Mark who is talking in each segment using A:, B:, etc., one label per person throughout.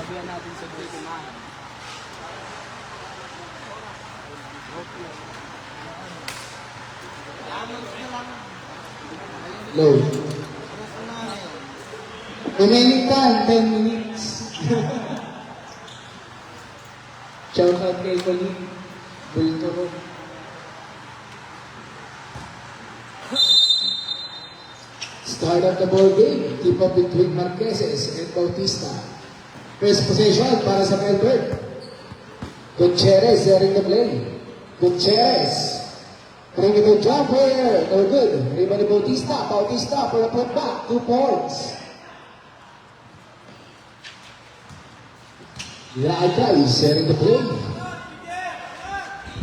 A: Sabihan natin sa dito na.
B: Low. Remaining time, 10 minutes. Shout out kay Colleen. Bulturo. Start of the ball game. Keep up between Marqueses and Bautista. First possession para sa Melbourne. Gutierrez there in the play. Gutierrez. Bring it to jumper. No good. Rebound to Bautista. Bautista for a putback. 2 points. Laigay there in the play.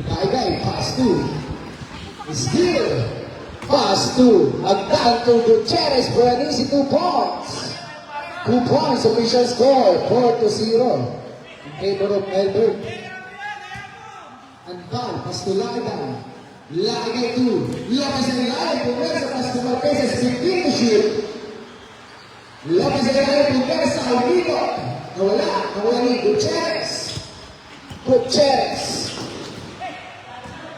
B: Laigay pass to. Steal. Pass to. Agdan to Gutierrez for an easy 2 points. 2 points. Official score. 4-0. In favor of Melbourne. Agdan. Pass to Laigay. Laigay to Lopez Aguilar. Pumesa. Pass to Marqueses. 15 to shoot. Lopez Aguilar. Pumesa. Alvino. Nawala. Nawala ni Gutierrez. Gutierrez.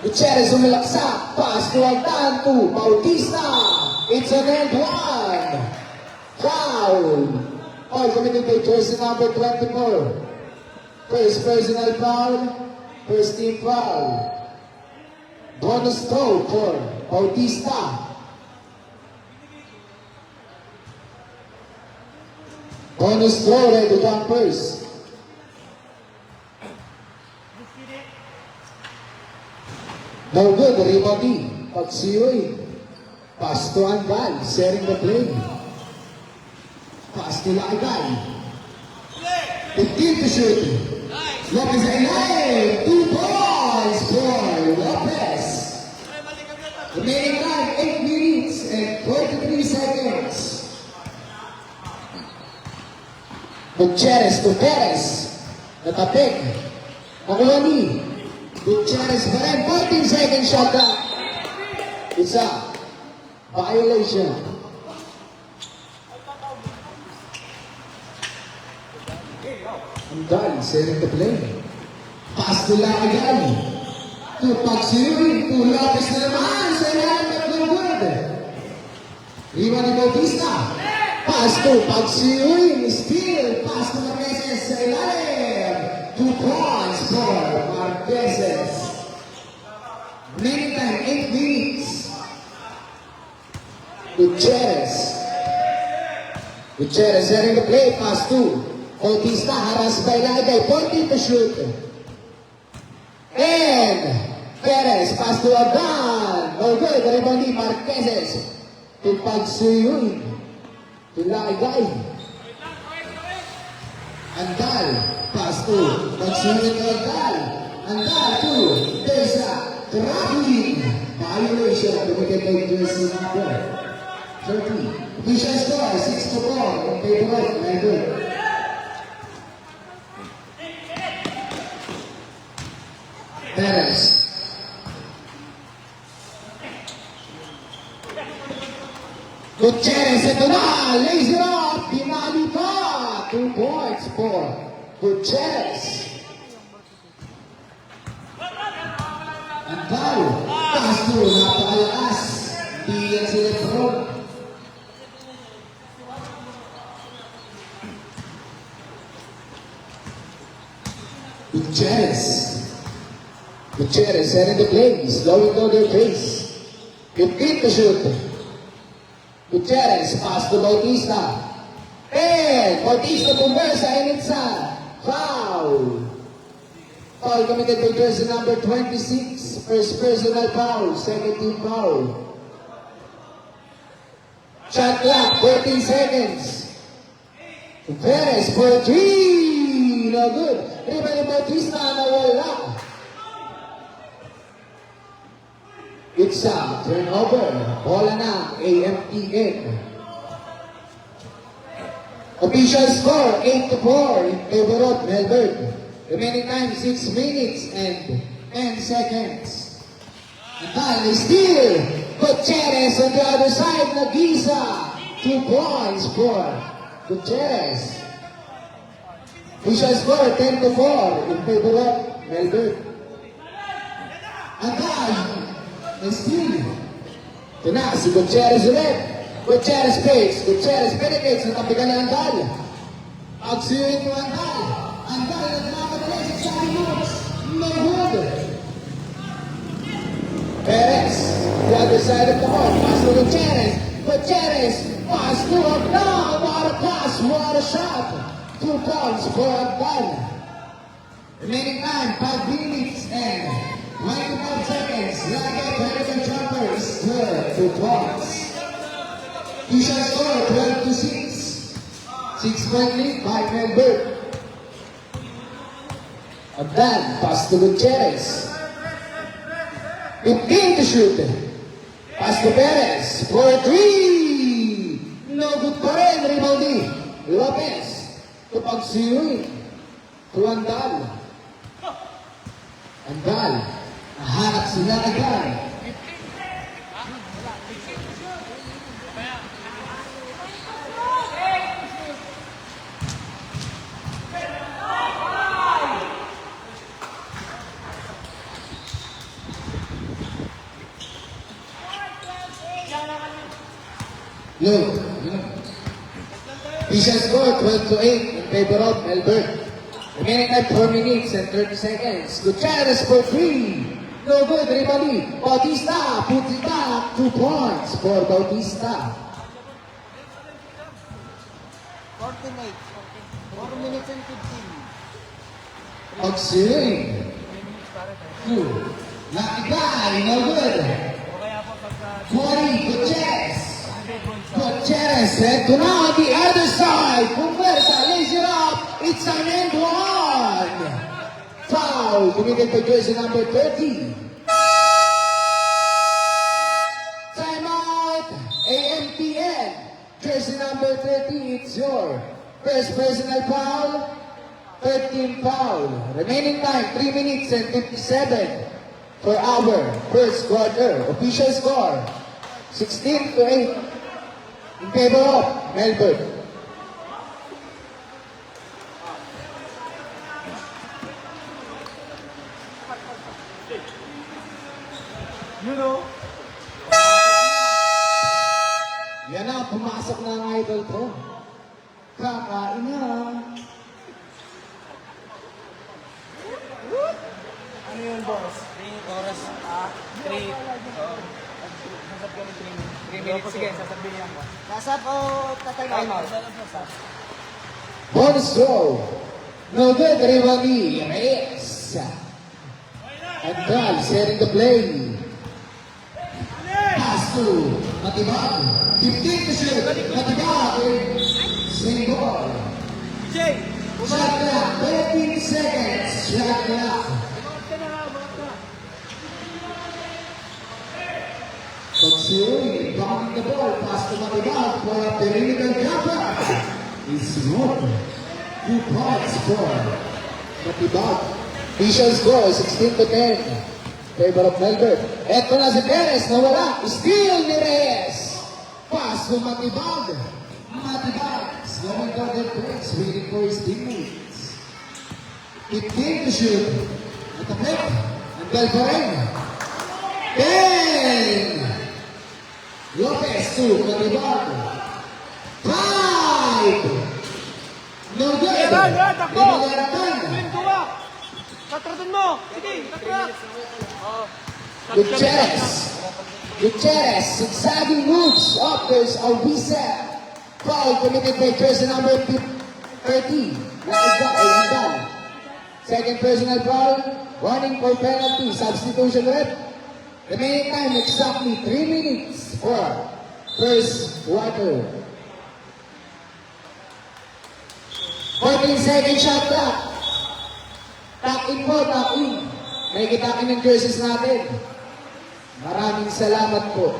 B: Gutierrez umilaksa. Pass to Agdan to Bautista. It's an end one. Foul. Foul committed by jersey number 24. First personal foul. First team foul. Bonus throw for Bautista. Bonus throw right to jumpers. No good, rebounding. Pagsiyoy. Pass to Andal, sharing the play. Pass to Laigay. 15 to shoot. Lopez Aguilar. 2 points for Lopez. Remaining time, 8 minutes and 43 seconds. Gutierrez to Perez. Natapik. Nakuha ni Gutierrez pa rin. 14 seconds shot clock. It's a violation. Andal, setting the play. Pass to Laigay. To Pagsiyoy. To Lopez na naman. Sa ilalim at no good. Rebound ni Bautista. Pass to Pagsiyoy. Steal. Pass to Marqueses sa ilalim. 2 points for Marqueses. Remaining time, 8 minutes. Gutierrez. Gutierrez setting the play. Pass to Bautista. Harass by Laigay. 14 to shoot. And Perez. Pass to Agdan. No good. Rebound ni Marqueses. To Pagsiyoy. To Laigay. Andal. Pass to Pagsiyoy to Andal. Andal to Tesa. Traveling. Violation. Committed by jersey number 30. Official score 6-4 in favor of Melbourne. Perez. Gutierrez ito na. Lays it up. Pinali pa. 2 points for Gutierrez. Andal. Pass to. Napakalakas. Di yan si Lebron. Gutierrez. Gutierrez setting the play. Slowing down their pace. 15 to shoot. Gutierrez. Pass to Bautista. And Bautista Pumesa and it's a foul. Foul committed by jersey number 26. First personal foul. Second team foul. Shot clock. 14 seconds. Perez for 3. No good. Rebound ni Bautista. Nawala. It's a turnover. Bola na. AMTN. Official score 8-4 in favor of Melbourne. Remaining time 6 minutes and 10 seconds. Andal is still. Gutierrez on the other side. Nagisa. 2 points for Gutierrez. Official score 10-4 in favor of Melbourne. Agay, steal. Ito na, si Gutierrez ulit. Gutierrez face. Gutierrez penetrates. Natapigan na Andal. Agsiyuin mo Andal. Andal nagmamadalis sa moves. No good. Perez. The other side of the court. Pass to Gutierrez. Gutierrez. Pass to Andal. What a pass. What a shot. 2 points for Andal. Remaining time, 5 minutes and 25 seconds. Lagay, American Jumpers. 2 points. Official score 12-6. 6-point lead by Melbourne. Abdan, pass to Gutierrez. 15 to shoot. Pass to Perez for 3. No good pa rin. Rebounding. Lopez. To pagsiyoy. To Andal. Andal. Nahanap sila agad. Look. Official score 12-8 in favor of Melbourne. Remaining time 4 minutes and 30 seconds. Gutierrez for 3. No good, Ribali. Bautista puts it back. 2 points for Bautista.
A: 48. 4 minutes and 15.
B: Auxiliary. 2. Lucky guy, no good. 40, Gutierrez. Gutierrez head to now on the other side. Pumerta lays it up. It's an end one. Foul committed by jersey number 30. Timeout. AMPN. Jersey number 30. It's your first personal foul. 13 foul. Remaining time 3 minutes and 57 for our first quarter. Official score 16-8 in favor of Melbourne.
A: You know?
B: Yan na, pumasok na ang idol ko. Kakain na.
A: Ano yun, boss? 3 oras. 3. Sasab kami 3 minutes. Sige, sasabihin niya mo. Sasab o tatay na? Time out.
B: Bonus throw. No good, Rivali. Reyes. Andal setting the play. Pass to Matibag. 15 to shoot. Matibag. Swing ball.
A: Jay!
B: Shot clock. 13 seconds. Shot clock. Pagsuwi, bounding the ball, pass to Matibag for a perimeter jumper. It's good. 2 points for Matibag. Official score, 16-10. Favor of Melbourne. Eto na si Perez, nawala. Steal ni Reyes. Pass to Matibag. Matibag, slowing down their place, waiting for his teammates. 15 to shoot. At the flip, Andal pa rin. 10. Lopez to Matibag. 5. No good.
A: Yan, takbo!
B: Limalarapan.
A: Swing duwa! Tatratin mo! Sige, tatrat!
B: Gutierrez. Gutierrez, zigzagging moves. Up, there's a reset. Foul committed by jersey number 30. Andal. Second personal foul. Warning for penalty. Substitution rep. Remaining time exactly 3 minutes for first quarter. 14-second shot clock. Tuck in po, tuck in. May kitakin ng jerseys natin. Maraming salamat po.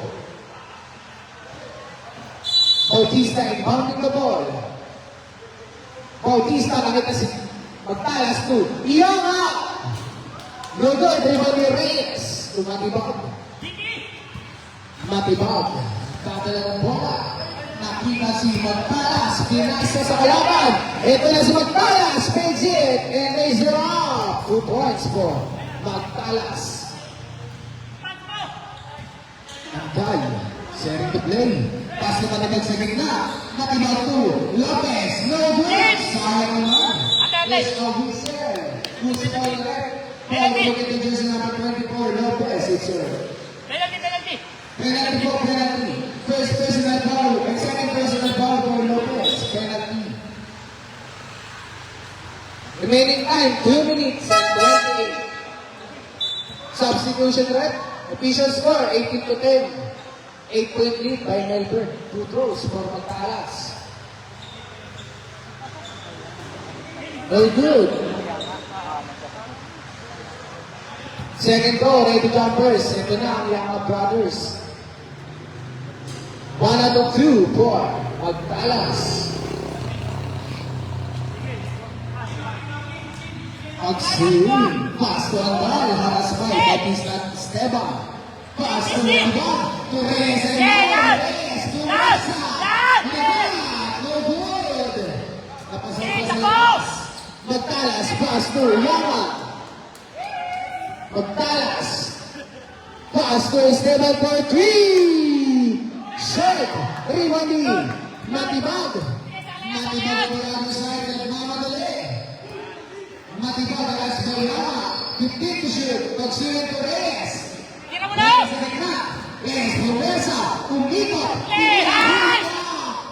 B: Bautista inbounding the ball. Bautista nakita si magtalas to. Iyong up! No good, dribble ni Reyes. Tumatibag. Matibag. Tatala ng bola. Nakita Nakita si Magpalas, pinasa sa kalaban. Ito na si Magpalas, takes it, and they zero up. 2 points for Magpalas. Andal, sharing the play. Pass na managag sa gitna. Matibag to, Lopez, no good. Sayang naman. There's no whistle. Who's all there? Look at the jersey number 24, Lopez. It's your
C: Penalty.
B: penalty for penalty. First personal foul and second personal foul for Lopez. Penalty. Remaining time, 2 minutes and 28. Substitution rep. Official score, 18-10. 8-point lead by Melbourne. 2 throws for Magpalas. No good. Second throw, ready jumpers. Ito na ang Yama Brothers. 1 out of 2 for Magpalas. Agsiri, pass to Andal, haras by Batista Esteban. Pass to Andal, Torres and Torres, no good. Napasok. Magpalas, pass to Yama. Magpalas, pass to Esteban for 3. Shot, rebounding, Matibag. Matibag po lang sa side at mamadali. Matibag alas by Yama. 15 to shoot, pagsulit to Reyes.
C: Tira mo na!
B: Sa gitna, Reyes, Promesa, umikot.
C: Hey!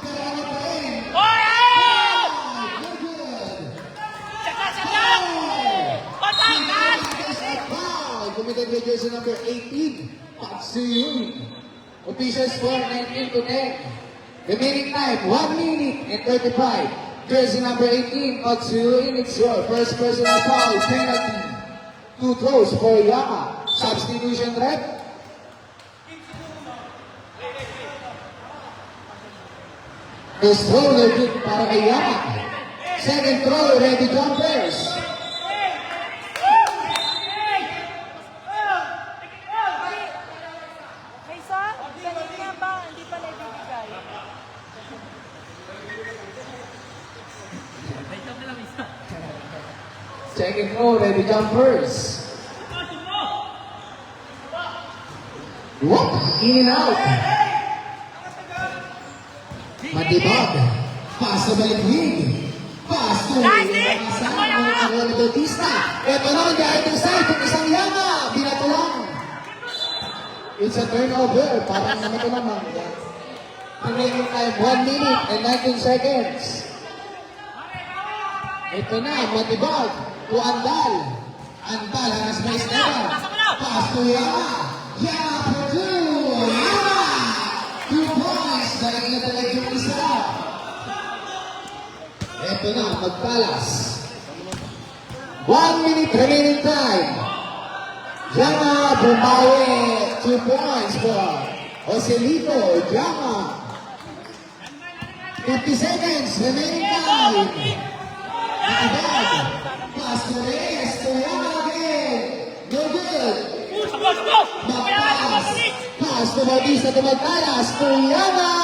B: Pero ano pa rin?
C: Oy!
B: No good.
C: Saksak! Patakan!
B: Foul! Committed by jersey number 18, Patsuyun. Official score 19-10. Remaining time, 1 minute and 35. Jersey number 18, Patsuyun. It's your first personal foul, penalty. 2 throws for Yama. Substitution rep. First throw, no good para kay Yama. Second throw, ready jumpers.
D: Kaysa, kanina ba, hindi pa naibibigay?
B: Second throw, ready jumpers. Whoop! In and out. Matibag. Pass to Balitwig. Pass to ang Bautista. Ito na ang guiding side. Kung isang Yama, binato lang. It's a turnover. Parang naman ito naman. Remaining time, 1 minute and 19 seconds. Ito na, Matibag. To Andal. Andal, hanas by Esteban. Pass to Yama. Yama for 2. Yama! 2 points. Dahil na talaga yung isa. Ito na, Magpalas. 1 minute remaining time. Yama bumawi. 2 points for Joselito Yama. 50 seconds remaining time. Matibag. Pass to Reyes. To Yama again. No good. Magpalas. Pass to Bautista to Magpalas. To Yama.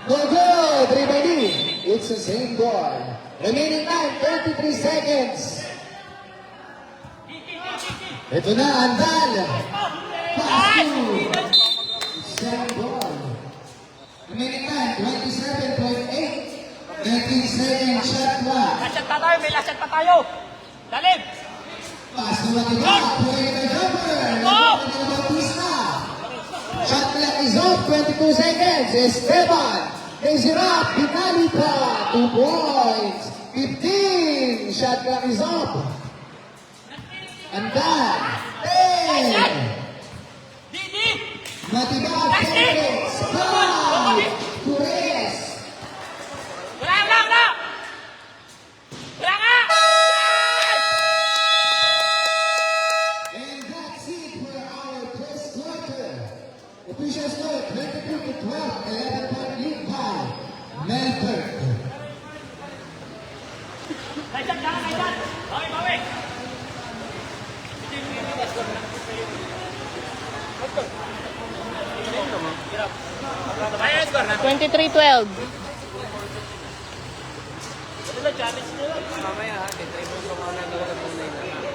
B: No good. Rebounding. It's the same ball. Remaining time, 33 seconds. Ito na, Andal. Pass to. Same ball. Remaining time, 27.8. 13 seconds shot clock.
C: Lasat pa tayo, may lasat pa tayo! Dalim!
B: Pass to Matibag. Pwede na jumper. Nagpapagod na Bautista. Shot clock is off, 22 seconds. Esteban. Raise it up. Pinali pa. 2 points. 15. Shot clock is up. Andal. 10.
C: Didi!
B: Matibag. Perez. 5. Torres.
C: Wala! Wala nga!
B: And that's it for our first quarter. Official score 22-12. 11-point lead by Melbourne.
C: Kaisan! Bawi! Ayos ba?
D: 23-12.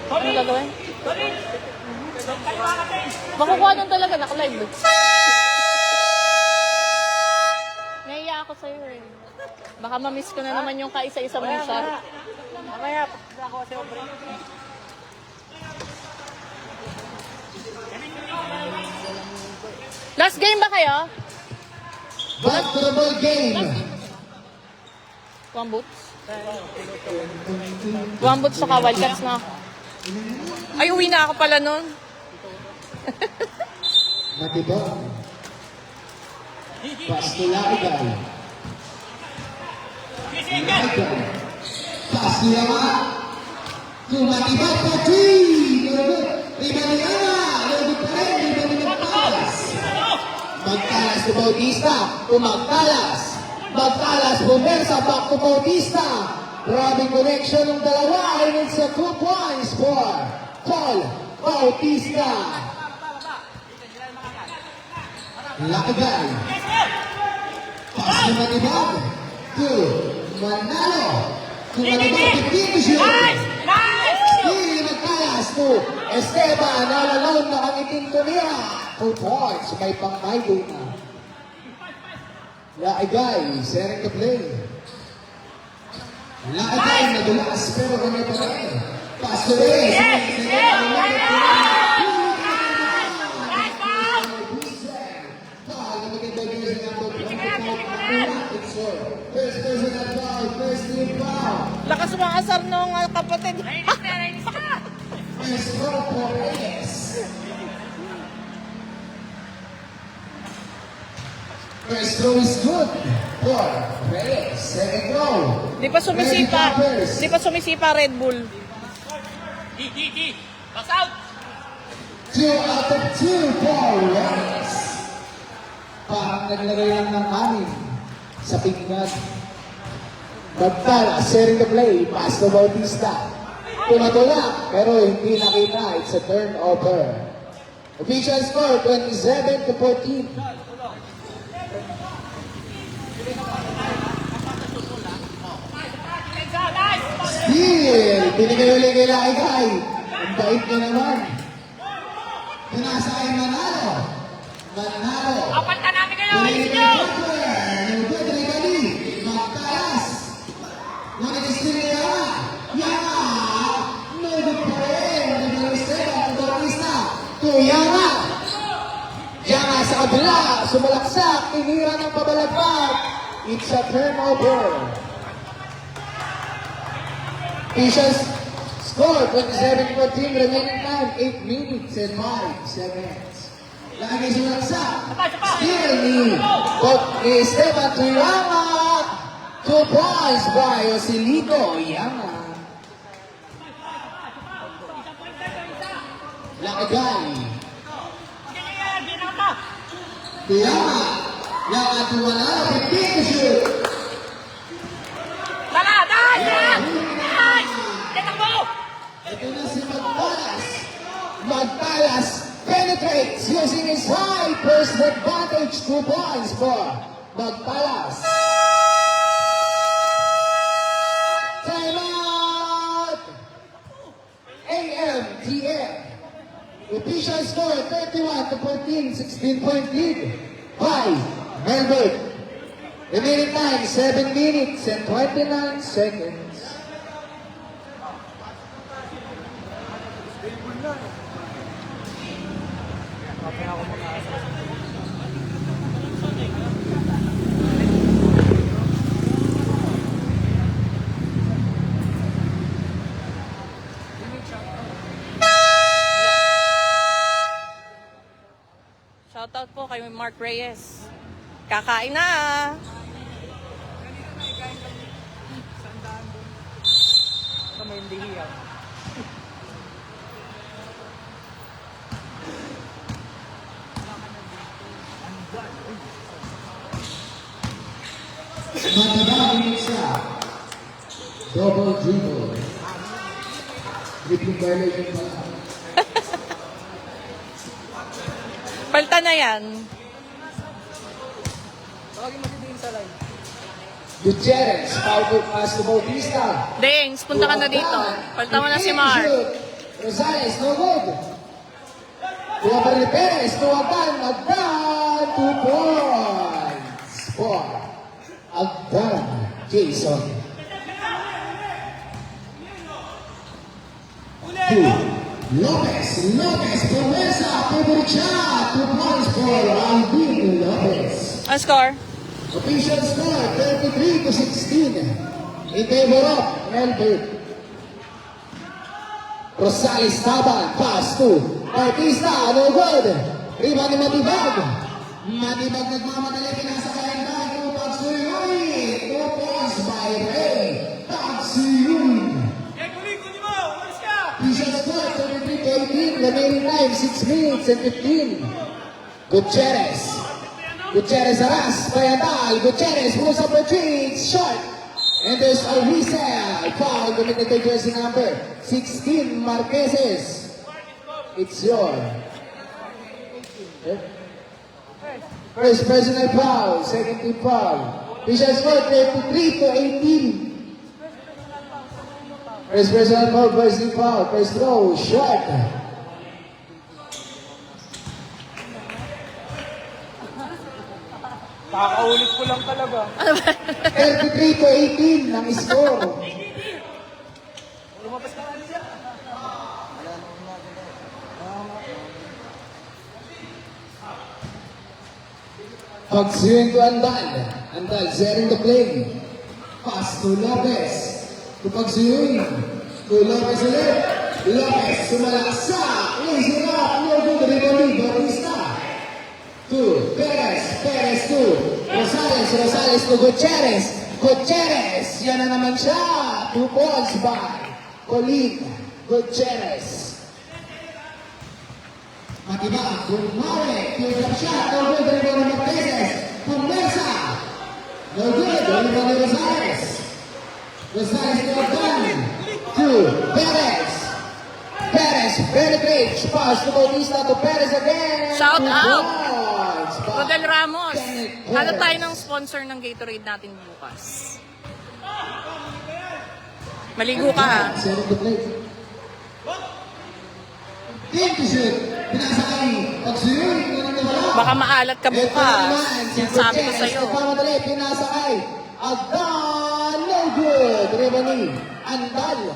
D: Ano gagawin? Makukuha nun talaga, naka-live. Naiya ako sa'yo eh. Baka ma-miss ko na naman yung kaisa-isa mong shot.
A: Mamaya, ako sa obre.
D: Last game ba kayo?
B: Back to the ball game.
D: One boots? One boots saka Wildcats na. Ay, uwi na ako pala nun.
B: Matibok. Pass to Lakigay. Lakigay. Pass to Yama. To Matibok for three. Lima ni Yama. Lobot pa rin. Lima ni Magtalas. Magtalas to Bautista. To Magtalas. Magtalas bumersa back to Bautista. Grabing connection ng dalawa. And it's a 2 points for Paul Bautista. Lakigay. Pass to Matibag. To Manalo. To Manibag. Finish
C: Nice! Nice!
B: Hindi Magtalas to Esteban. Nalalaw na kangiting tumira. 2 points. May pang-my-day na. Lakigay. Sharing the play. Lakigay nadulas pero kanya pa rin. Pass to Reyes. First person at foul, first team foul.
D: Lakas mga asar nung kapatid.
B: First throw for Reyes. First throw is good for Reyes. Second throw.
D: Di pa sumisipa. Di pa sumisipa Red Bull.
C: Di. Pass out!
B: 2 out of 2 for Reyes. Parang naglagay lang ng amin sa pinggan. Magtala, sharing the play, pass to Bautista. Tumatulak, pero hindi nakita. It's a turnover. Official score, 27-14. Steal! Binigay ulit kay Lakigay. Ang bait niya naman. Pinasa kay Manalo. Manalo.
C: Kapalta namin kayo!
B: Binigay
C: Ayusin
B: kay
C: nyo!
B: Cooper. Nilbet kay Gali. Magtalas. Nakikistin niya. Yama. Nilbet pa rin. Nilbet Esteban. Bautista. To Yama. Yama sa kabila. Sumalaksak. Tinira ng pabalagpag. It's a turnover. Officials score 27-14, remaining time 8 minutes and 5 seconds. Lagi sumaksak. Steal ni Esteban to Yama. 2 points by Joselito Yama. Lakigay. To Yama. Yama to Manalo. 15 to shoot.
C: Tala! Nice! Nice! Get mo!
B: Ito na si Magtalas. Magtalas penetrates using his high first advantage. 2 points for Magtalas. Time out! AMTM. Official score 31-14, 16-point lead by Melbourne. Remaining time 7 minutes and 29 seconds.
D: Shoutout po kay Mark Reyes. Kakain na!
A: Kami hindi hiyaw.
B: Matibagin siya. Double dribble. Dribbling violation pala.
D: Palta na yan.
B: Gutierrez, foul pass to Bautista.
D: Dings, punta ka na dito. Palta mo na si Mar.
B: Rosales, no good. Kuha pa rin ni Perez, to Agdan, 2 points. For Agdan, Jason. 2. Lopez, Promesa, favorite shot, 2 points for Alvin Lopez.
D: Ang score?
B: Official score, 33-16. In favor of Melbourne. Rosales Taban, pass to Bautista, no good. Rebound ni Matibag. Matibag nagmamadali, pinasakayan na. 2 points to Ray. 2 points by Ray. Tagsiyun. Official score, 33-18. Remaining time, 6 minutes and 15. Gutierrez Aras, Bayandal, Gutierrez moves up the tree, it's short. And there's a resell. Foul committed by jersey number 16, Marqueses. It's your first personal foul, second team foul. Official score 33-18. First personal foul, first team foul, first throw, short.
A: Kakaulit ko lang talaga.
B: 33-18 ang score.
A: Lumabas ka na siya.
B: Pagsiwing to Andal. Andal sharing the play. Pass to Lopez. To pagsiwing. To Lopez ulit. Lopez sumalaksa. Lazy up. No good. Rebound. Bautista. To Perez to Rosales to Gutierrez, yan na naman siya. 2 points by Colin Gutierrez. Matibag, Kumare, close up shot, no good, rebound ng Marqueses. Pumesa, no good, rebound ni Rosales to Agdan, to Perez, penetrates, pass to Bautista, to Perez again.
D: Shout out!
B: Points by
D: Rodel Ramos.
B: Kenneth
D: Hanap
B: Perez.
D: tayo ng sponsor ng Gatorade natin bukas. Maligo ka ha.
B: Set of the plate. Team to shoot. Pinasakay. Pagsuyoy.
D: Baka maalat ka bukas. Yan sabi ko sa'yo.
B: Nagpamadali. Pinasakay. Agdan. No good. Rebani. Andal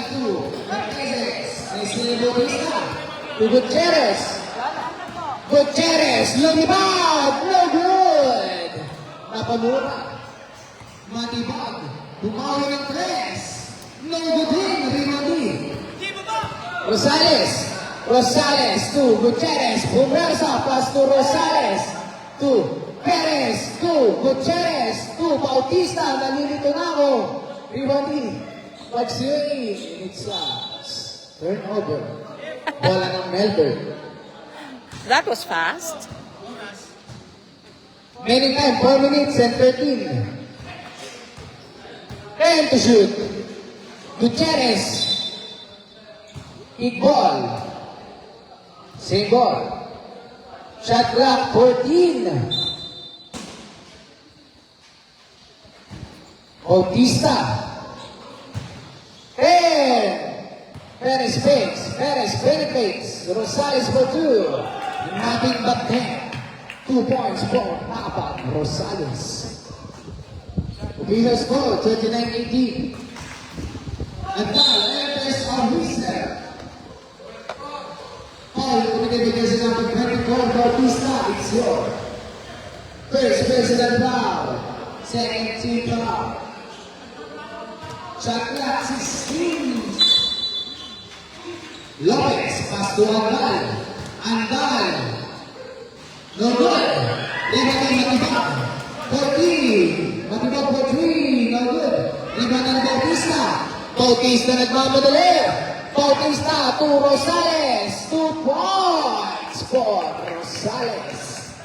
B: to Marqueses. Nestle Bautista. To Gutierrez. Lumibag. No good. Napamura. Matibag. Bumawi ng 3. No good din. Rimandi. Rosales to Gutierrez. Pumersa. Pass to Rosales. To Perez. To Gutierrez. To Bautista. Nalilito na ako. Rimandi. Pagsiyoy. It's turnover. Bola ng Melbourne.
D: That was fast.
B: Remaining time, 4 minutes and 13. 10 to shoot. Gutierrez. Big ball. Same ball. Shot clock, 14. Bautista. Perez penetrates. Rosales for 2. Nothing but 10. 2 points for Papa Rosales. Official score, 39-18. Andal, Lopez on Whistler. Paul, committed because of number 24, Bautista, it's your first personal foul. Second team foul. Shot clock, 16. Lopez, pass to Andal. No good. Matibag. 14. Matibag for 3. No good. Rebound ng Bautista. Bautista nagmamadali. Bautista to Rosales. 2 points for Rosales.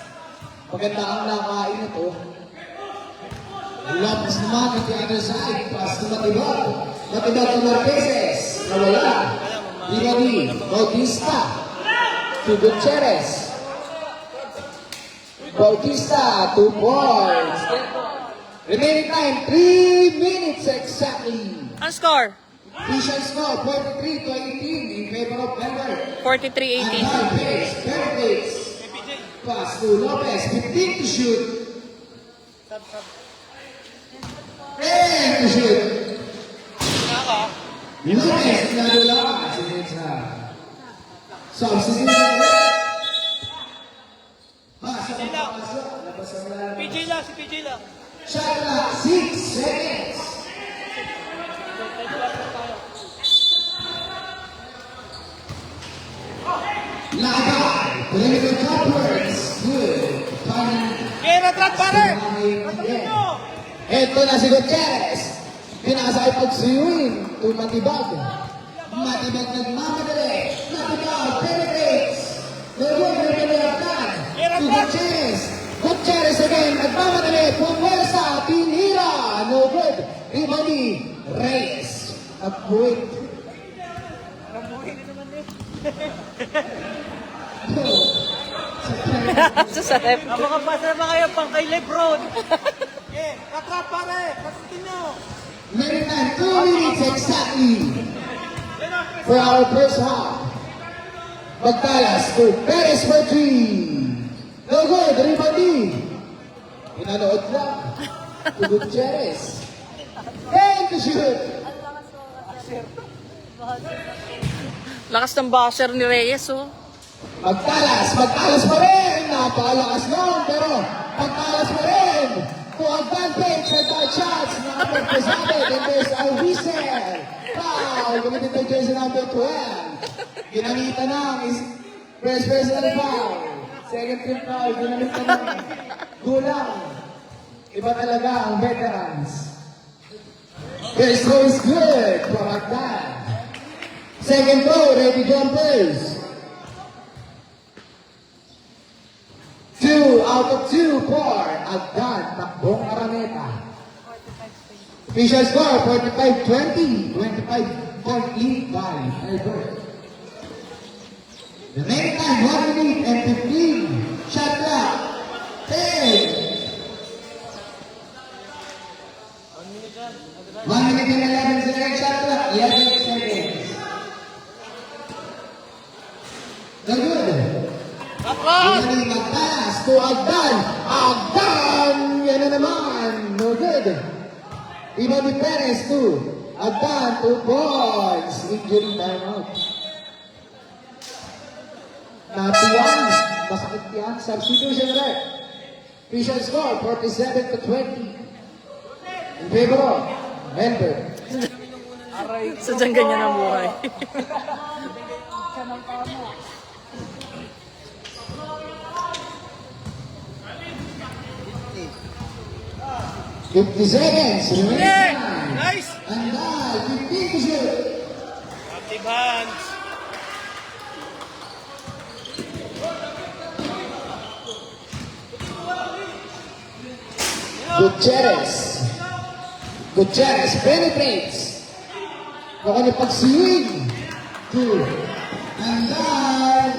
B: Maganda ang nakain ito. Lopez naman at the other side. Pass to Matibag. Matibag to Marqueses. Nawala. Rimadi. Bautista to Gutierrez. Bautista, 2 points. Remaining time, 3 minutes exactly.
D: Ang score?
B: Official score, 43 to 18 in favor of Melbourne.
D: 43-18.
B: High pace, perfect. Pass to Lopez, 15 to shoot. 10 to shoot. Lopez, nadula. Substitution. Pass.
A: PJ lang, si PJ lang.
B: Shot clock, 6 seconds. Lagay, perimeter jumpers, good.
A: Kaya trap pare!
B: Ito na si Gutierrez. Pinasa ay pagsiyuin. Tumatibag. Matibag nagmamadali. Matibag, penetrates. Nagawin na pinayagtan. Si Gutierrez. Gutierrez again, nagmamadali. Pumwersa, tinira. No good. Ribani, Reyes. Upward.
D: Sa rep.
A: Makapasa na ba kayo pang kay Lebron? Katrap pare! Kasutin nyo!
B: Meron na 2 minutes exactly for our first half. Magtalas to Perez for 3. No good, Ribandi. Pinanood lang. To Gutierrez. 10 to shoot.
D: Lakas ng basher ni Reyes, oh.
B: Magtalas pa rin. Napakalakas nun, pero magtalas pa rin. To advantage at our shots. Nakapag-presented and there's a whistle. Foul. Gamitin to jersey number 12. Ginamitan ng first personal foul. Second team foul. Ginamitan ng gulang. Iba talaga ang veterans. First throw is good for Agdan. Second throw, ready jumpers. 2 out of 2 for Agdan, Takbong Araneta. Official score, 45-20. 25-point lead by Albert. The main time, 1 minute and 15. Shot clock, 10. 1 minute and 11 seconds. Shot clock, 11 seconds. The good. Ini Magtalas to Agdan. Agdan! Yan na naman. No good. Ibani Perez to Agdan. 2 points. Injury timeout. Natuwan. Masakit yan. Substitution rep. Official score 47-20. In favor of Melbourne.
D: Sadyang ganyan ang buhay.
B: 50 seconds. Remaining time.
A: Nice!
B: And now, 15 to shoot.
A: Active hands!
B: Gutierrez penetrates. Baka niya pagsiwing. 2. And now,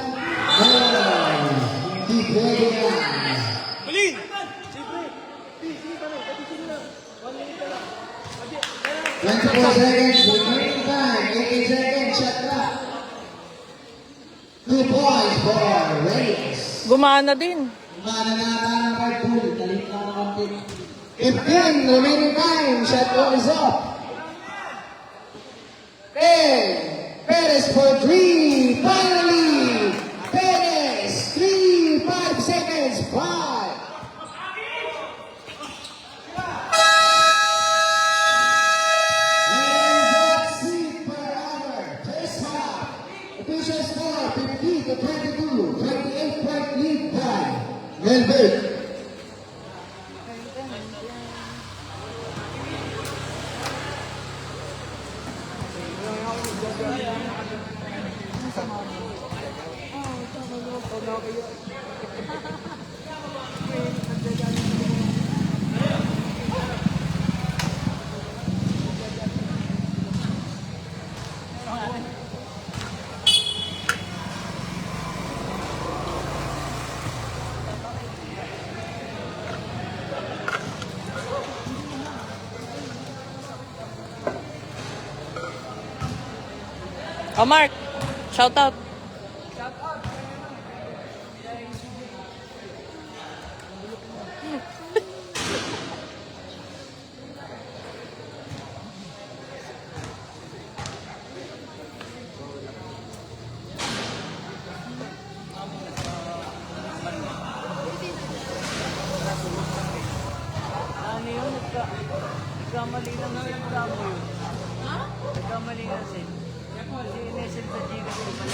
B: hindi pwede yan.
A: Bulin!
B: 24 seconds, remaining time, 18 seconds, shot clock. 2 points for Reyes.
D: Gumana din.
B: Mananata ng Red Bull, talit lang ng konti. 15, remaining time, shot clock is up. Perez for 3, finally! Perez, 3, 5 seconds, 5. Official score 50-22, 28-point lead by Melbourne.
D: Oh, Mark. Shout out.
A: Ano yun? Nagkamali lang na yung mo yun.
C: Ha?
A: Nagkamali na sin. Si Inesil sa Gcash ko pala.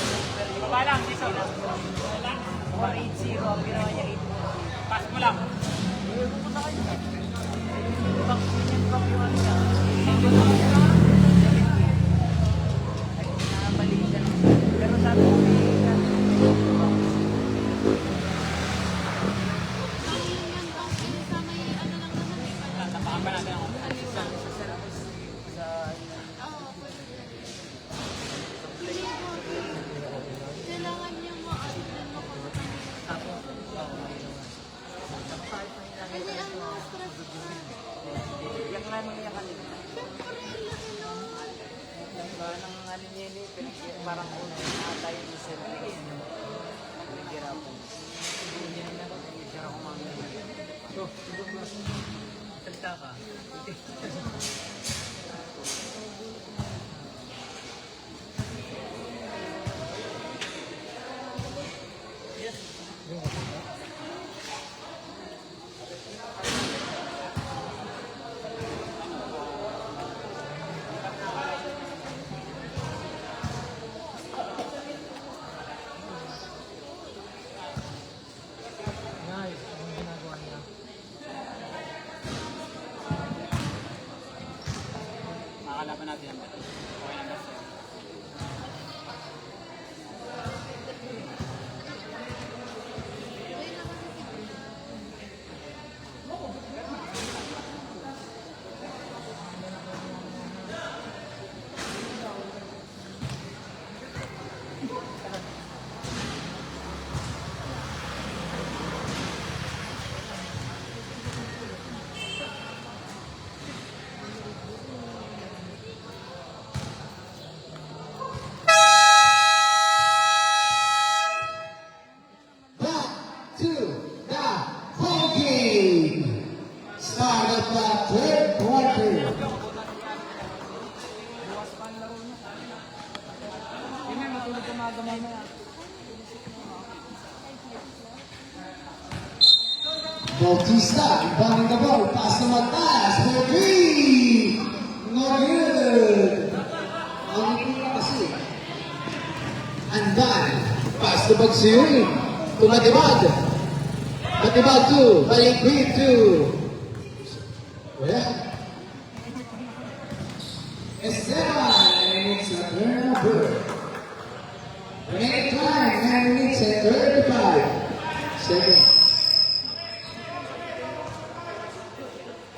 C: Baba lang, dito.
A: 480 ang ginawa niya 8.
C: Pass mo lang.
A: Pupunta kayo. Bank yung bank yung ano niya. Nakamali siya. Pero sabi ko
C: Tapakan pa natin ako.
E: Kailangan niya maano din makamatay. Kasi ano, stress na.
A: Iyak na nung iyak kanina.
E: Siyempre, laki nun.
A: Nang ano niya yun, parang kung nakatay yung isa na naghihirapan. Hindi na nag-share ako mga salita ka. Nice, ang ginagawa niya.
C: Makakalaban natin yan. Okay lang basta.
B: Back to the whole game. Start of the third quarter.
A: Hindi, matulog ka mga gamay na yan.
B: Bautista, rebounding the ball, pass to Matalas for three. No good. Ang ipin na kasi. Andan, pass to Bagsiri. To Matibag. Matibag to, Balikwi to. Wala. Esteban, and it's a turnover. Remaining time, 9 minutes and 35 seconds.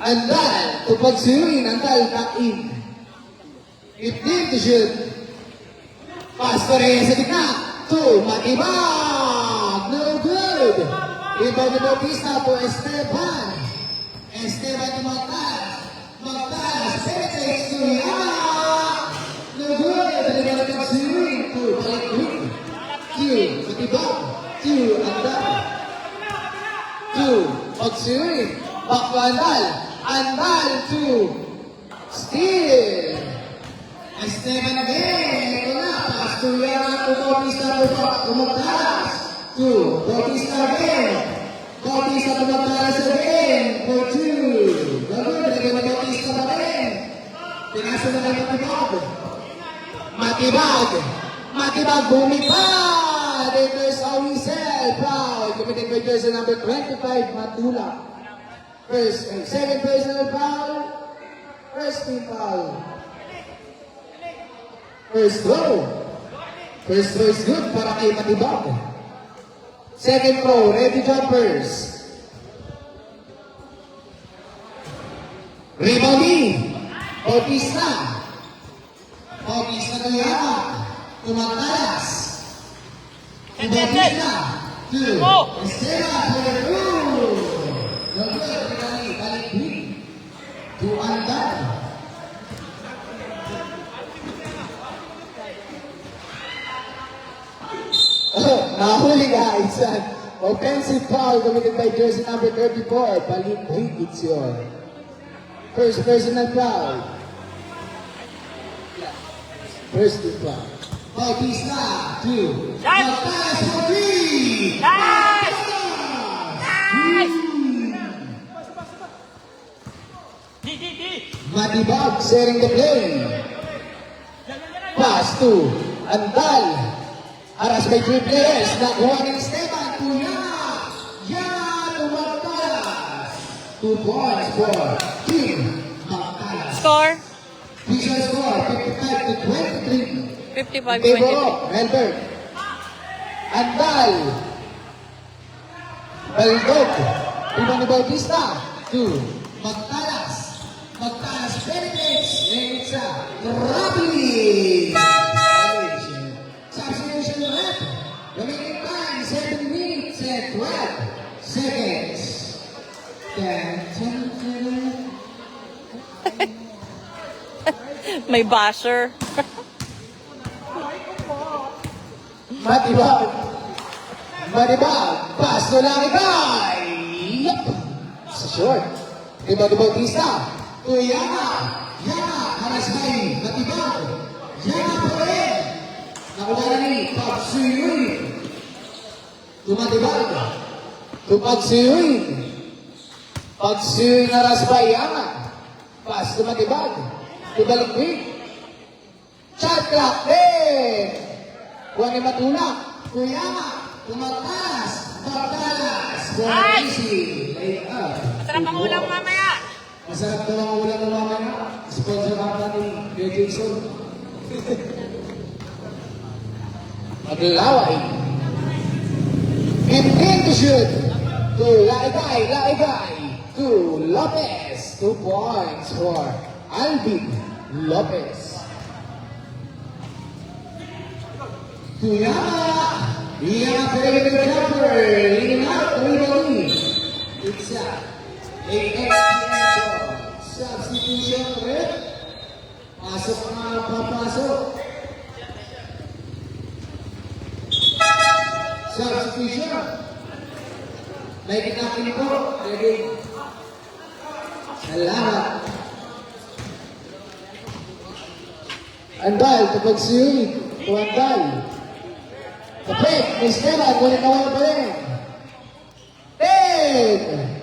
B: Andal to Pagsirin, Andal back in. 15 to shoot. Pass to Reyes sa gitna. To Matibag. No good. Rebound ni Bautista to Esteban. Esteban to Magtas. Magtas. Penetrates to Yama. No good. Rebound ni Pagsirin to Balikwi. To Matibag. To Andal. To Pagsirin. Back to Andal. Andal to steal. Esteban again. Ito na. Pass to Yama to Bautista to Magtas. To Bautista again. Bautista to Magtas again. For two. Gagawin. Lagyan na Bautista pa rin. Pinasa na kay Matibag. Matibag. Matibag bumipad. And there's a whistle. Foul. Committed by jersey number 25, Matula. Second personal foul. First team foul. First throw. First throw is good para kay Matibag. Second throw, ready jumpers. Rebounding. Bautista. Bautista to Yama. Tumatalas. To Bautista. To Esteban for the two. Good, Balikwi. To Andal. Offensive foul committed by jersey number 34. Balik, it's your first personal foul. First foul. Bautista, 2.
C: Shot!
B: Pass for 3.
C: Nice! Nice! D!
B: Matibag sharing the play. Pass to Andal. Aras by 3 players. Nakuha ni Esteban. Yana Tumatalas. 2 points for Team Matalas.
D: Score?
B: Official score 55 to 23.
D: 55-23.
B: Teboro, Melbourne. Andal. Baldog. Iba ni Bautista. 2. Magtalas. Magtalas penetrates. Lenitsa. Rapidly. Substitution rep. Remaining time 7 minutes and 12 seconds. 10.
D: May basher.
B: Matibag. Matibag. Pass to Larigay. Yup. Sa short. Iba ni Bautista. To Yana. Yana. Harasbay. Matibag. Yana pa rin. Nakuha na ni Pagsuyuy. Tumatibag. To Pagsuyuy. Pagsuyuy na Rasbay. Yana. Pass to Matibag. To Balikwi. Shot clock. Kuha ni Matulak. Kuyama. Tumataas. Pagtalas. For easy. Lay up.
C: Masarap ang ulam mamaya!
B: Masarap daw ang ulam ng mamaya. Sponsor ata ni Kuya Jason. Maglaway. 15 to shoot. To Laigay. To Lopez. 2 points for Alvin Lopez. Tuyama. Iya perimeter jumper. Leading out. It's a substitution rep. Pasok na papasok. Substitution. May kinakin po. Ready. Salamat. Andal, kapag siyuin. Andal. Kapit, Esteban, ngunit nawala pa rin. 10.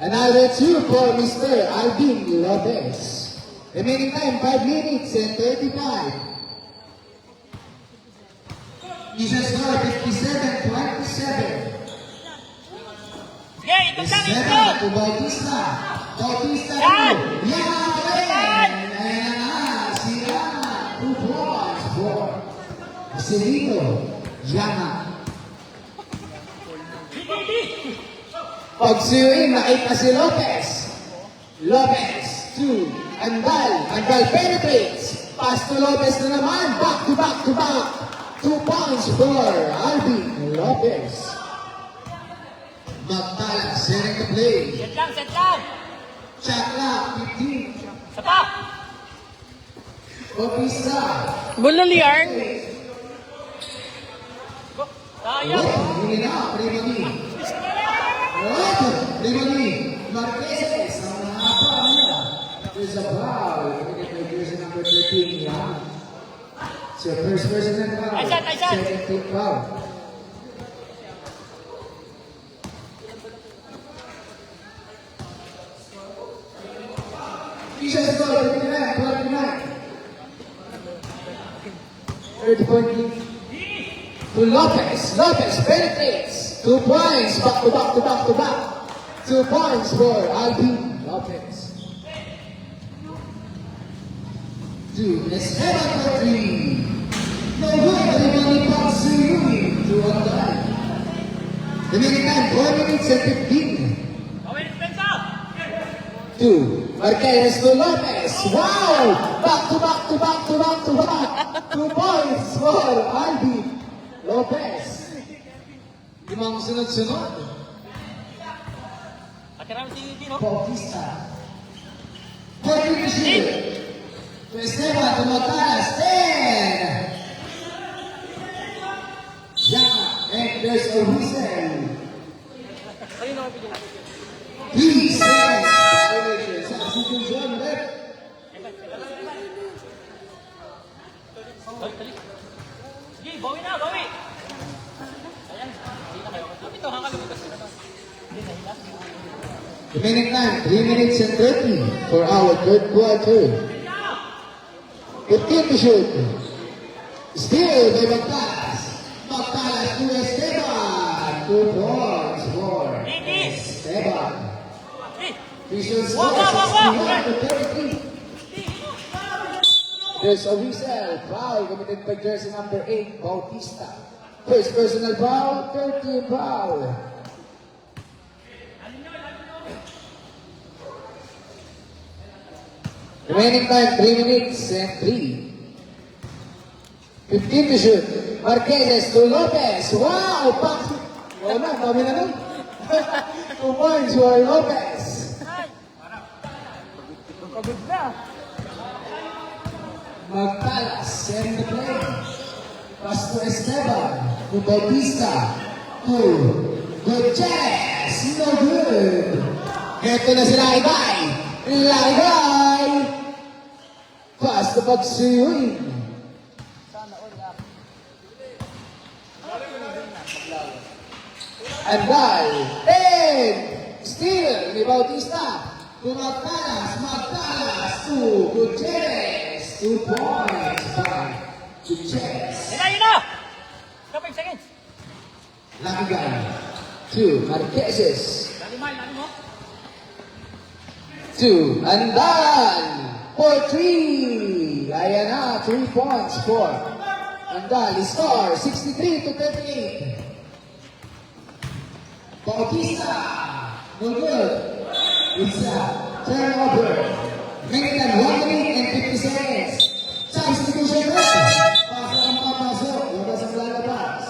B: Another 2 for Mr. Alvin Lopez. Remaining time, 5 minutes and 35. Isa score, 57-27.
C: Okay, ito lang ito!
B: Esteban to Bautista. Bautista to Yana pa rin. Ayan na, si Yana. 2 points for Marcelino Yana. Pagsiyuin, nakita si Lopez. Lopez to Andal. Andal penetrates. Pass to Lopez na naman. Back to back to back. 2 points for Alvin Lopez. Magtalas, sharing the play.
C: Set lang!
B: Chakla, 15.
C: Isa pa!
B: Bautista.
D: Bulol yarn.
C: Sayang!
B: Hindi na, Primani. Primani. Marquez. Ang haba nila. There's a foul. Committed by jersey number 13. Yeah. So first person and foul.
C: Ay, shot!
B: Second team foul. Isha score, 29. 30-point lead. To Lopez. Lopez penetrates. 2 points. Back to back. 2 points for Alvin Lopez. To Esteban for 3. No good. Everybody pass to Yui. To Andal. Remaining time, 4 minutes and 15.
C: Gawin pensa!
B: To Marquez to Lopez. Wow! Back to back. 2 points for Alvin Lopez. Limang sunod-sunod.
C: Atiraw si Dino.
B: Bautista. 40 to shoot. To Esteban, to Matalas. 10. Yana. And there's there's a whistle. 3 seconds. Violation. Substitution left.
C: Sige, bawi na, bawi. Ayan, hindi na kayo. Kapit to, hanggang
B: Remaining time, 3 minutes and 30 for our third quarter. 15 to shoot. Still, by Magtalas. Magtalas to Esteban. 2 points for Esteban. Visual score, 61 to 33. There's a whistle. Foul committed by jersey number 8, Bautista. First personal foul, 13 foul. Remaining time, 3 minutes and 3. 15 to shoot. Marquez to Lopez. Wow! Pass! Wala, dami na nun. 2 points for Lopez.
A: Pagod na.
B: Magtalas, send the play. Pass to Esteban. To Bautista. To Gutierrez. No good. Ito na si Laibay. Laibay! Pass to Pagsuyuin. Andal. 10. Steal ni Bautista. To Magtalas. Magtalas to Gutierrez. 2 points by Gutierrez.
C: Yun na! 5 seconds.
B: Lucky guy. To Marquezes.
C: Lali mo.
B: To Andal. For 3. Ayan na, 3 points for Andal. Score 63 to 38. Bautista. No good. It's a turnover. Minute and 1 minute and 50 seconds. Substitution rate. Pasok ang papasok. Labas ang lalabas.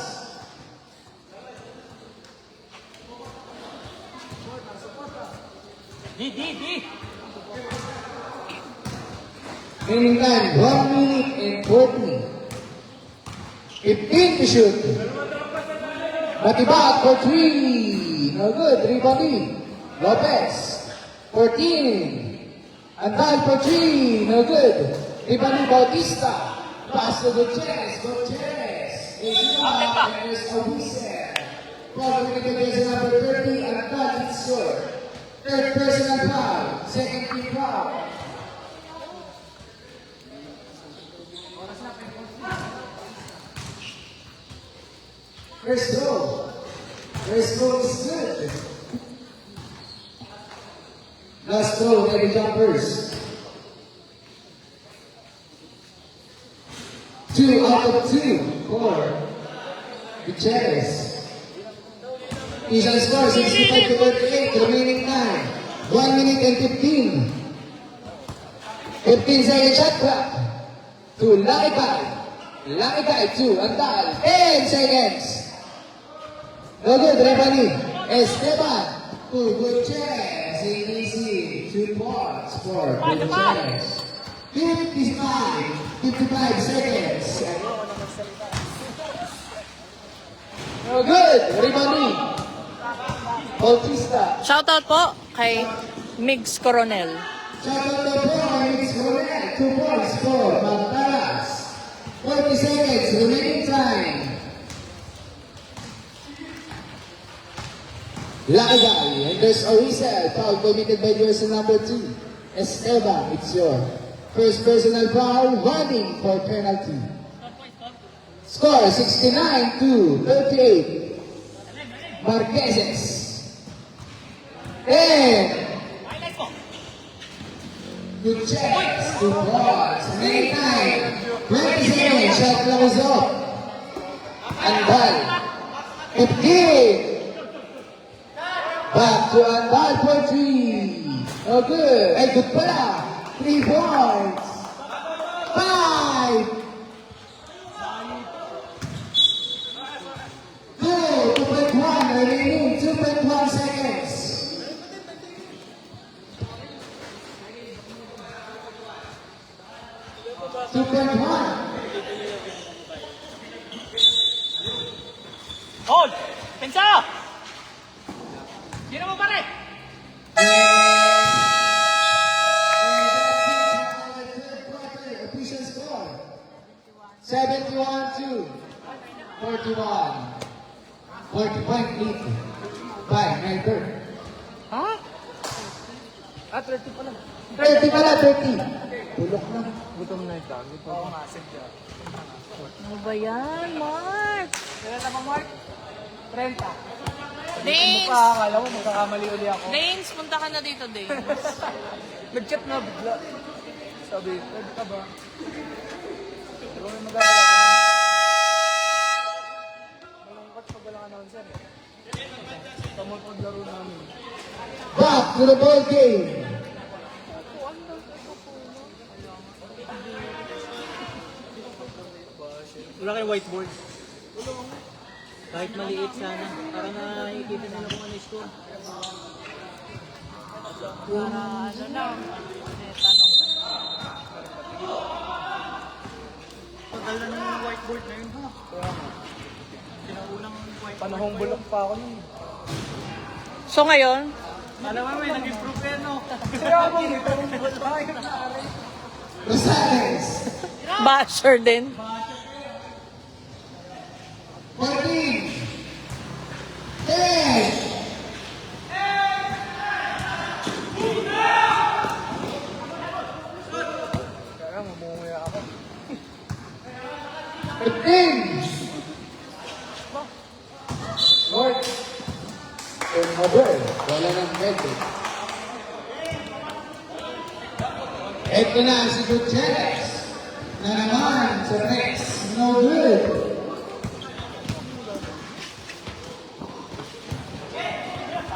C: Di.
B: Remaining time, 1 minute and 40. 15 to shoot. Matibak for 3. No good. Rebounding. Lopez. 14. Andal for 3. No good. Rebounding Bautista. Pass to Gutierrez. Gutierrez. There's a whistle. Problem with the number 30. Andal is scored. Third personal foul. Second team foul. First throw. First throw is good. Last throw, heavy jumpers. 2 out of 2 for Gutierrez. Isang score, 65 to 38, remaining time. 1 minute and 15. 15 second shot clock. To Laibay. Laibay to Andal. 10 seconds. No good, referee. Esteban to Gutierrez. Easy. 2 points for Gutierrez. 55 seconds. No good, referee. Bautista.
D: Shoutout po kay Migs Coronel.
B: Shoutout to points for 2 points for Magtalas. 40 seconds, remaining time. Lucky guy, and there's a whistle. Foul committed by jersey number 2. Esteban, it's your first personal foul, running for penalty. Score 69 to 38. Marquezes. 10. Gutierrez, 2 points. Remaining time. 20 seconds, shot clock is off. Andal. 15. Back to Andal for 3. Oh good. Ay, good pala. 3 points. 5. Go. 2.1. Remaining 2.1 seconds. 2.1.
C: Hold! Sino mo pare?
B: Official score 71-41. 40-point lead by Melbourne.
A: Ha? Ah, 30 pala.
B: 30 pala, 30. Tulok na.
A: Gutom na ito. Oo nga, sadya.
D: Ano ba yan, Mark?
A: Kailan na ba, Mark? 30.
D: Danes!
A: Akala mo, magkakamali uli ako.
D: Danes, punta ka na dito, Danes.
A: Nag-chat na bigla. Sabi, pwede ka ba? Pero may magagawa ka na. Malungkot pag walang announcer. Tamang paglaro namin.
B: Back to the ball game.
C: Wala kayong whiteboard. Kahit maliit sana. Para nakikita nila kung ano yung score. Tagal na naman yung whiteboard na yun ha.
A: Kaya nga.
C: Pinaunang whiteboard.
A: Panahong bulok pa ako nun.
D: So ngayon,
C: Alam mo, may nag-improve kayo, no?
A: Kaya ako, may panahong bulok pa kayo na.
B: Rosales.
D: basher din.
B: 14. 10.
A: Kaya mamumuya ako.
B: 15. North. Another. Wala ng pwede. Ito na si Gutierrez. Na naman sa next. No good.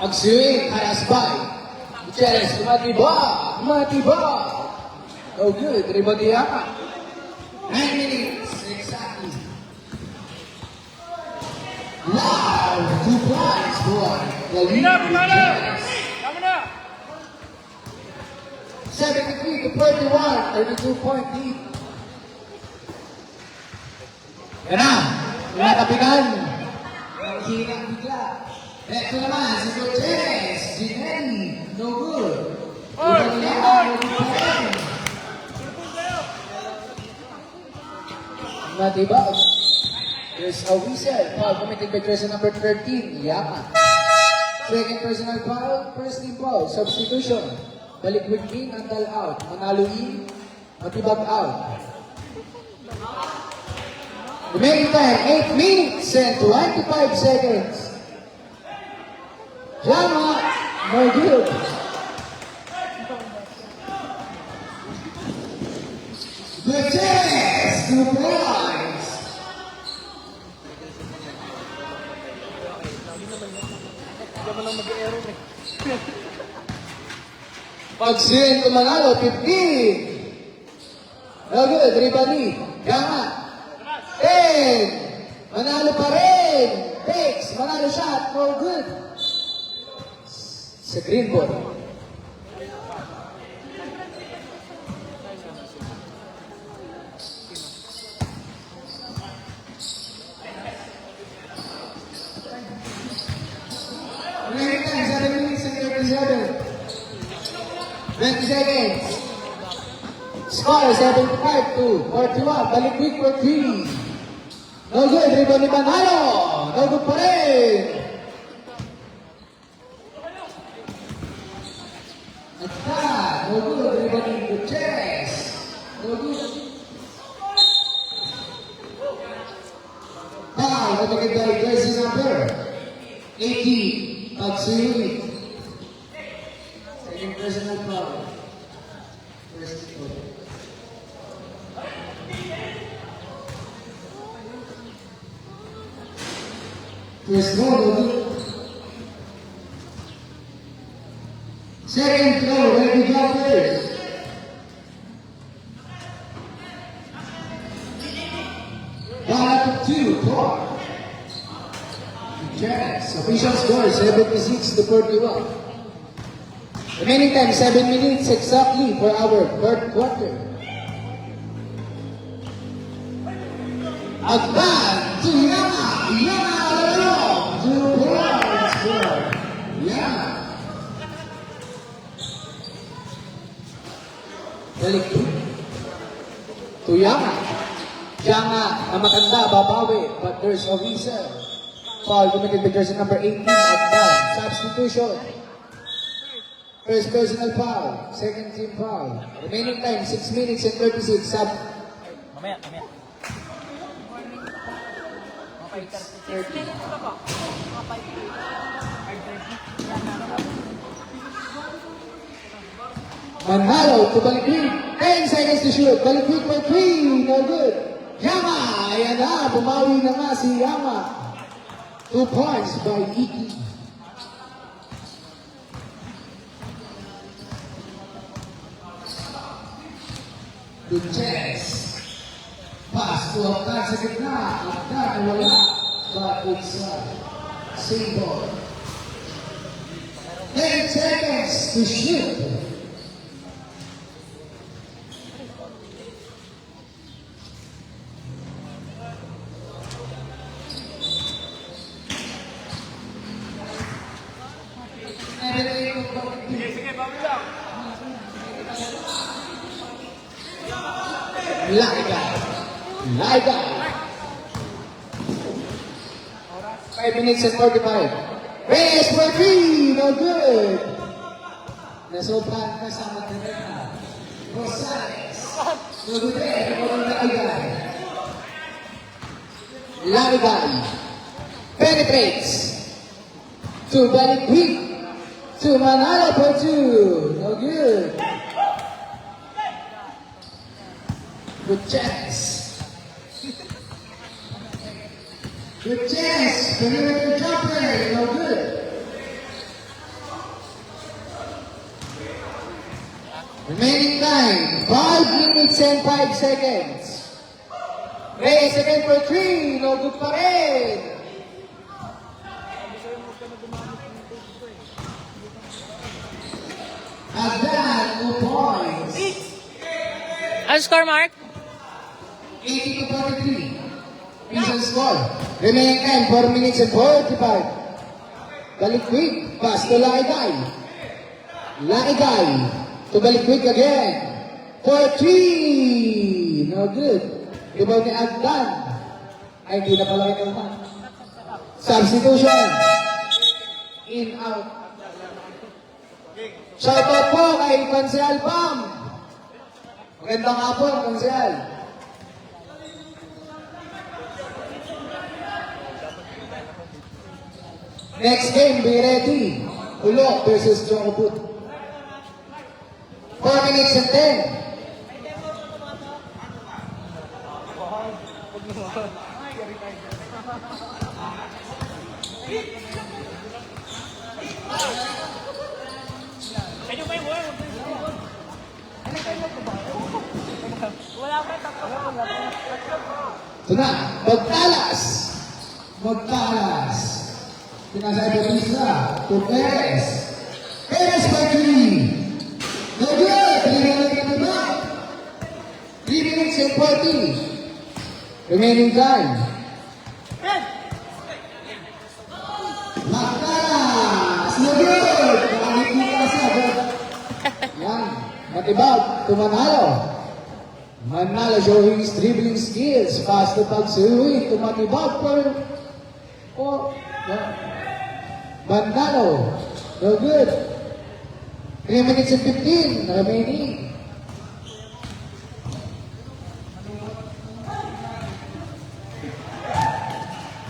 B: Mag-swing. Hayasbay. Gutierrez. Matiba. Matiba. No good. Ribadiyama. 9 minutes. Exactly. Wow! 2 points for the lead. Gutierrez. 73 to 41, 32-point lead. Yan na, nakapigan. Hilang bigla. Ito naman, si Gutierrez, Ginelli, no good. Matibag. There's a whistle. Foul committed by jersey number 13, Yama. Second personal foul, first team foul, substitution. Balikwid in, Andal out. Manalo in, Matibag out. Remaining time, 8 minutes and 25 seconds. Yama, no good. Gutierrez, 2 points.
A: Hindi mo lang mag-error eh.
B: Pag-swing tumanalo, 15. No good, Ribani. Gama. 10. Manalo pa rin. Takes, manalo shot, no good. Sa green board. Remaining time, 7 minutes and 37. 20 seconds. Score 75 to 41. Balik quick for 3. No good. Rebound ni Manalo. No good pa rin. At that. No good. Rebound ni Gutierrez. No good. Foul. Kapagod by jersey number 18. Pagsuyulit. Second personal foul. First foul. First goal, no good. Second goal, ready blockers. Back to 4. Gutierrez. Official score 76 to 41. Remaining time 7 minutes exactly for our third quarter. Agban to Yama. Yama alone. 2 points for Yama. Balik to Yama. Yama, ang matanda, babawi, but there's a reason. Foul committed by jersey number 18 at down. Substitution. First personal foul. Second team foul. Remaining time, 6 minutes and 36. Sub.
C: Mamaya.
B: Manalo to Balikwi. 10 seconds to shoot. Balikwi for 3. No good. Yama. Ayan na. Bumawi na nga si Yama. 2 points by Iki. Gutierrez. Pass to Abdan sa gitna. Abdan na wala. But it's same ball. 10 seconds to shoot. Laika. 5 minutes and 45. Reyes for 3. No good. Nasobrahan ka sa Matarena. Rosales. No good eh. Larigay. Penetrates. To Balikwi. To Manalo for 2. No good. Good chance. Good chance. Perimeter jumper. No good. Remaining time. 5 minutes and 5 seconds. Reyes again for 3. No good pa rin. Agdan, 2 points.
D: Ano score, Mark?
B: 80 to 43. Reason score. Remaining time, 4 minutes and 45. Balikwi, pass to Laigay. Laigay, to Balikwi again. For 3. No good. Ibaw ni Agdan. Ay, hindi na pala ito naman. Substitution. In, out. Shout out po kay Pansel Pam. Magandang hapon, Pansel. Next game, be ready. Ulo versus Jokobut. 4 minutes and 10. Ito na, magtalas. Magtalas. Pinasa Bautista to Perez. Perez by 3. No good. 3 minutes and 40. Remaining time. Magtalas. No good. Nakakita siya. Yan. Matibag. Tumanalo. Manalo showing his dribbling skills. Fast to pagsuwi. Tumatibag for Manalo. No good. 3 minutes and 15 remaining.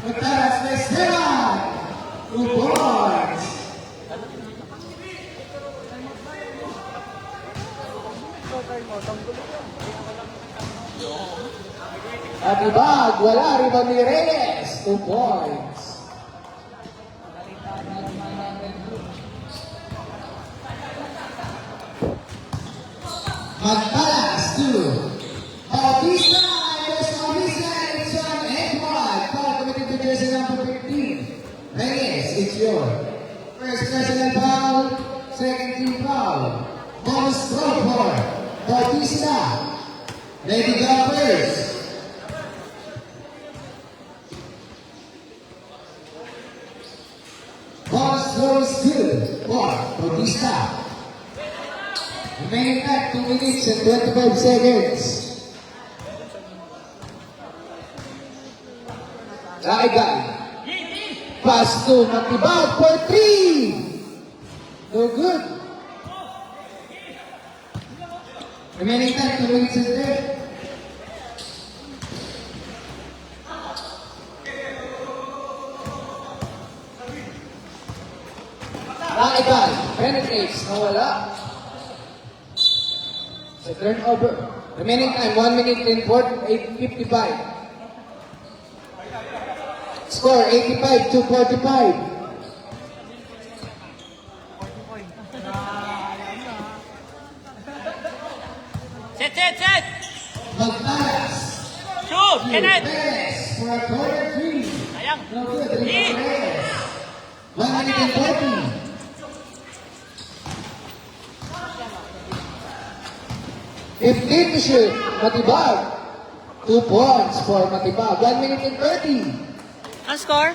B: Matalas na Esteban. 2 points. At ibag, wala rebound ni Reyes. 2 points. Magtalas to Bautista. Yes, Bautista. It's on Edward. Foul committed to jersey number 15. Reyes, it's your first personal foul. Second team foul. Bonus throw for Bautista. Ready go first. Bonus throw is good. good for Bautista. Remaining time 2 minutes and 25 seconds. Laigan. Pass to Matibag for 3. No good. Remaining time 2 minutes and 30. Laigan penetrates, nawala. Sa turnover. Remaining time 1 minute and 55. Score 85 to 45.
C: Set!
B: Magtalas.
C: Shoot! Kenneth!
B: Perez for a corner 3.
C: Sayang!
B: No good. Perez. 1 minute and 40. To shoot. Matibag. 2 points for Matibag. 1 minute and 30.
D: Ang score?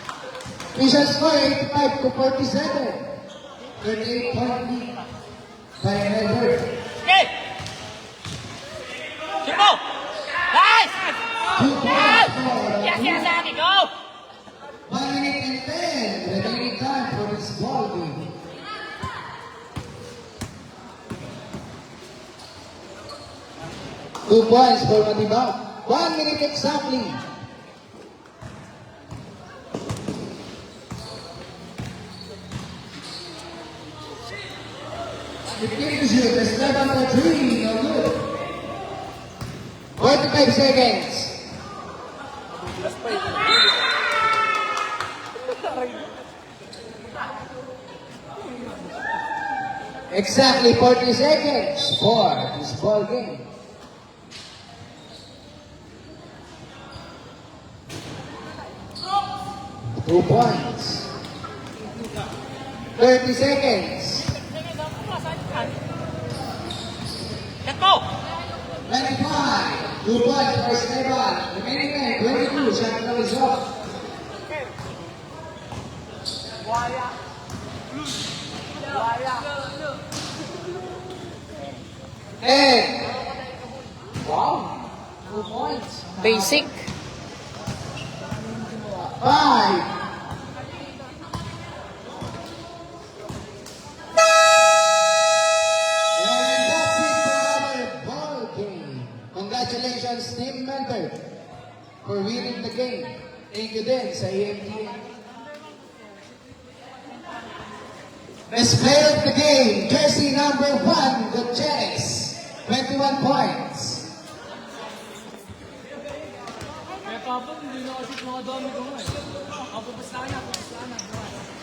B: Official score 85 to 47. 38 point lead by Edward.
C: Okay! Shoot mo! Nice!
B: 2 points for
C: Yes, Andy, go!
B: 1 minute and 10 remaining time for this ball game. Two points for Matibag. 1 minute exactly. The game to shoot is 7 for 3. No good. 45 seconds. Exactly 40 seconds for this ball game. Two points. 30 seconds.
C: Set mo!
B: 25. 2 points for Esteban. Remaining time 22. Shot clock is off. Ten. Wow. 2 points.
D: Basic.
B: 5. And that's it for our ball game. Congratulations, Team Mentor, for winning the game. Thank you din sa AMTN. Best player of the game, jersey number 1, Gutierrez, 21 points.
A: Kaya kapag hindi na kasi mga dami ko nga eh. Ako basta na.